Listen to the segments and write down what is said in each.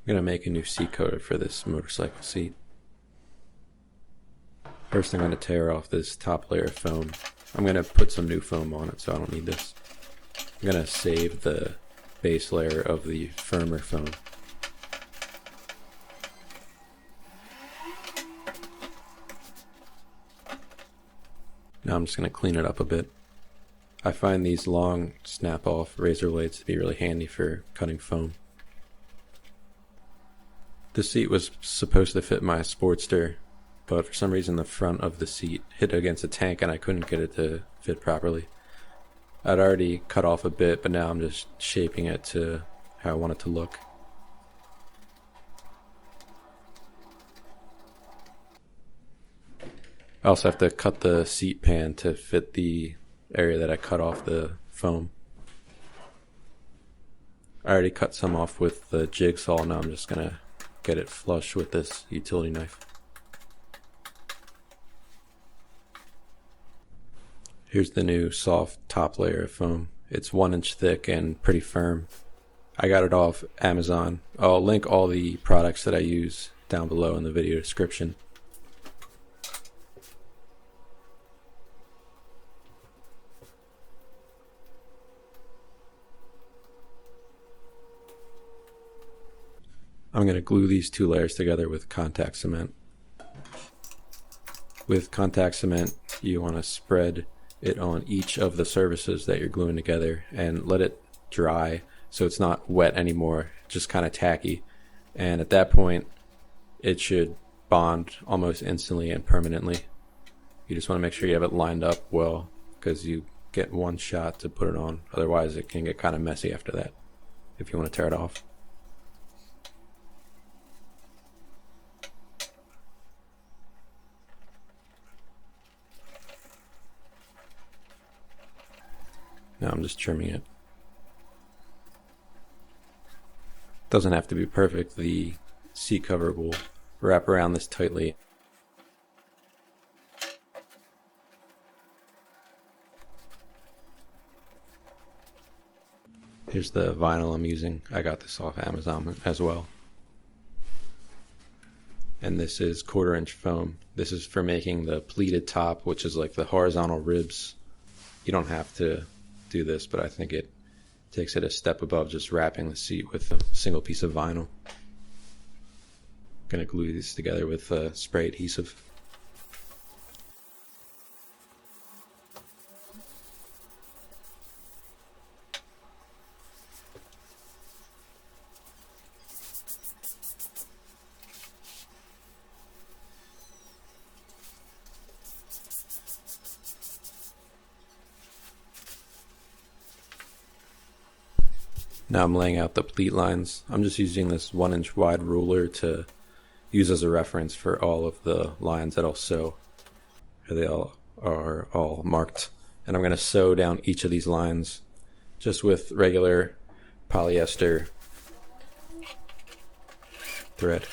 I'm gonna make a new seat cover for this motorcycle seat. First I'm gonna tear off this top layer of foam. I'm gonna put some new foam on it, so I don't need this. I'm gonna save the base layer of the firmer foam. Now I'm just gonna clean it up a bit. I find these long snap-off razor blades to be really handy for cutting foam. The seat was supposed to fit my Sportster, but for some reason the front of the seat hit against a tank and I couldn't get it to fit properly. I'd already cut off a bit, but now I'm just shaping it to how I want it to look. I also have to cut the seat pan to fit the area that I cut off the foam. I already cut some off with the jigsaw, now I'm just gonna get it flush with this utility knife. Here's the new soft top layer of foam. It's 1 inch thick and pretty firm. I got it off Amazon. I'll link all the products that I use down below in the video description. I'm going to glue these two layers together with contact cement. With contact cement, you want to spread it on each of the surfaces that you're gluing together and let it dry so it's not wet anymore, just kind of tacky. And at that point, it should bond almost instantly and permanently. You just want to make sure you have it lined up well because you get one shot to put it on. Otherwise, it can get kind of messy after that if you want to tear it off. Now I'm just trimming it. Doesn't have to be perfect. The seat cover will wrap around this tightly. Here's the vinyl I'm using. I got this off Amazon as well. And this is 1/4 inch foam. This is for making the pleated top, which is like the horizontal ribs. You don't have to do this, but I think it takes it a step above just wrapping the seat with a single piece of vinyl. I'm gonna glue these together with spray adhesive. Now I'm laying out the pleat lines. I'm just using this 1 inch wide ruler to use as a reference for all of the lines that I'll sew. Here they all are all marked. And I'm going to sew down each of these lines just with regular polyester thread.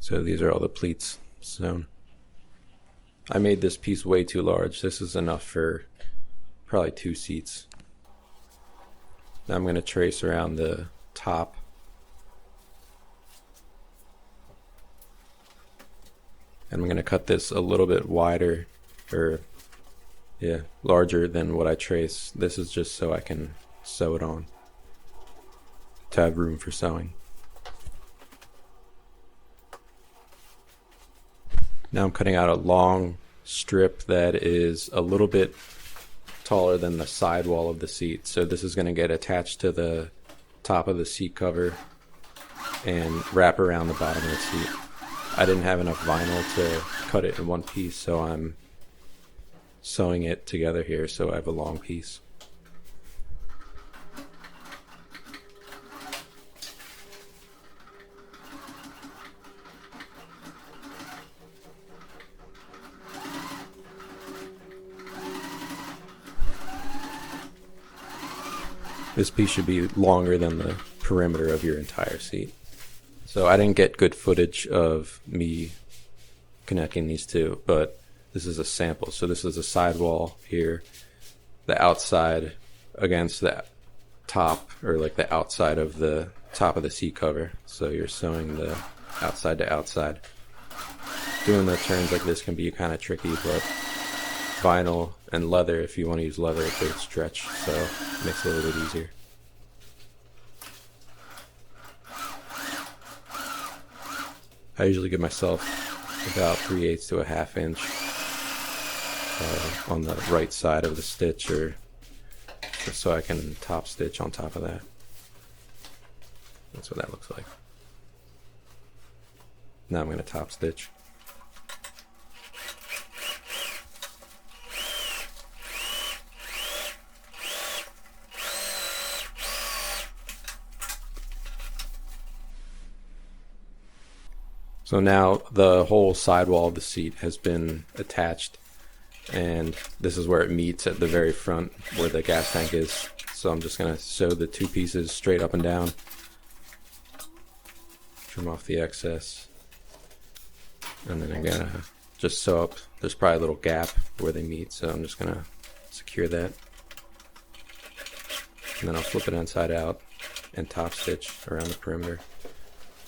So these are all the pleats sewn. I made this piece way too large. This is enough for probably 2 seats. Now I'm going to trace around the top. And I'm going to cut this a little bit wider, or larger than what I traced. This is just so I can sew it on, to have room for sewing. Now I'm cutting out a long strip that is a little bit taller than the sidewall of the seat. So this is going to get attached to the top of the seat cover and wrap around the bottom of the seat. I didn't have enough vinyl to cut it in one piece, so I'm sewing it together here so I have a long piece. This piece should be longer than the perimeter of your entire seat. So I didn't get good footage of me connecting these two, but this is a sample. So this is a sidewall here, the outside against the top, or like the outside of the top of the seat cover. So you're sewing the outside to outside. Doing the turns like this can be kind of tricky, but vinyl and leather, if you want to use leather, it could stretch, so it makes it a little bit easier. I usually give myself about 3/8 to a 1/2 inch on the right side of the stitch, or just so I can top stitch on top of that. That's what that looks like. Now I'm going to top stitch. So now the whole sidewall of the seat has been attached, and this is where it meets at the very front where the gas tank is. So I'm just going to sew the two pieces straight up and down, trim off the excess, and then I'm going to just sew up. There's probably a little gap where they meet, so I'm just going to secure that. And then I'll flip it inside out and top stitch around the perimeter.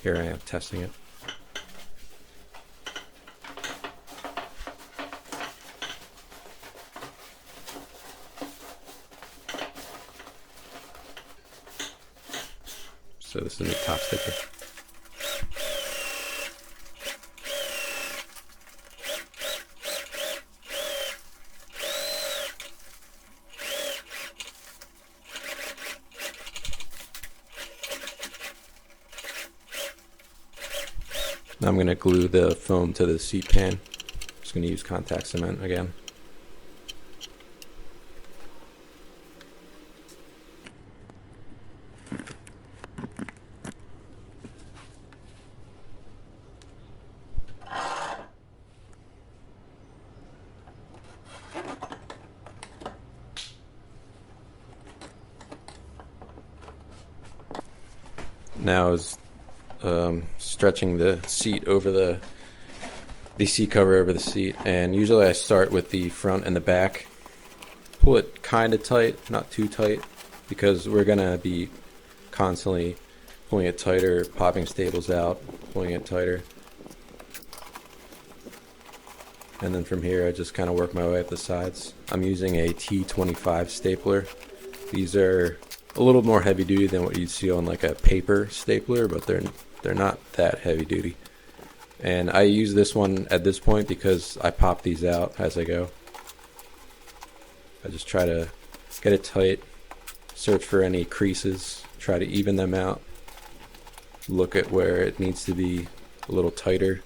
Here I am testing it. So this is the top sticker. Now I'm going to glue the foam to the seat pan. Just going to use contact cement again. Now is stretching the seat over the seat cover over the seat, and usually I start with the front and the back. Pull it kind of tight, not too tight, because we're gonna be constantly pulling it tighter, popping staples out, pulling it tighter. And then from here I just kind of work my way up the sides. I'm using a T25 stapler. These are a little more heavy duty than what you'd see on like a paper stapler, but they're not that heavy duty. And I use this one at this point because I pop these out as I go. I just try to get it tight, search for any creases, try to even them out, look at where it needs to be a little tighter,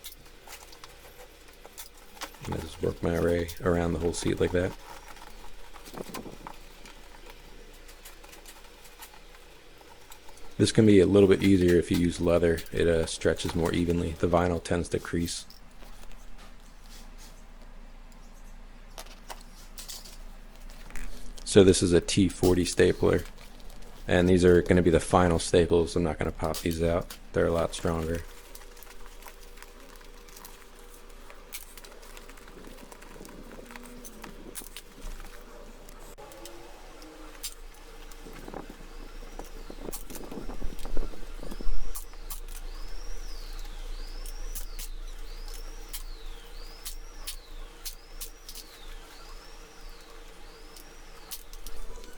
and I just work my way around the whole seat like that. This can be a little bit easier if you use leather. It stretches more evenly. The vinyl tends to crease. So this is a T40 stapler, and these are going to be the final staples. I'm not going to pop these out. They're a lot stronger.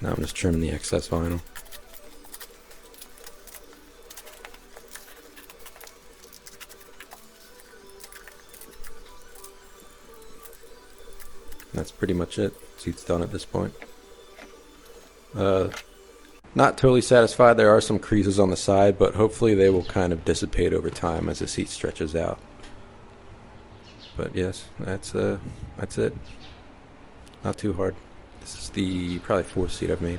Now I'm just trimming the excess vinyl. That's pretty much it. Seat's done at this point. Not totally satisfied. There are some creases on the side, but hopefully they will kind of dissipate over time as the seat stretches out. But yes, that's it. Not too hard. This is the probably fourth seat I've made.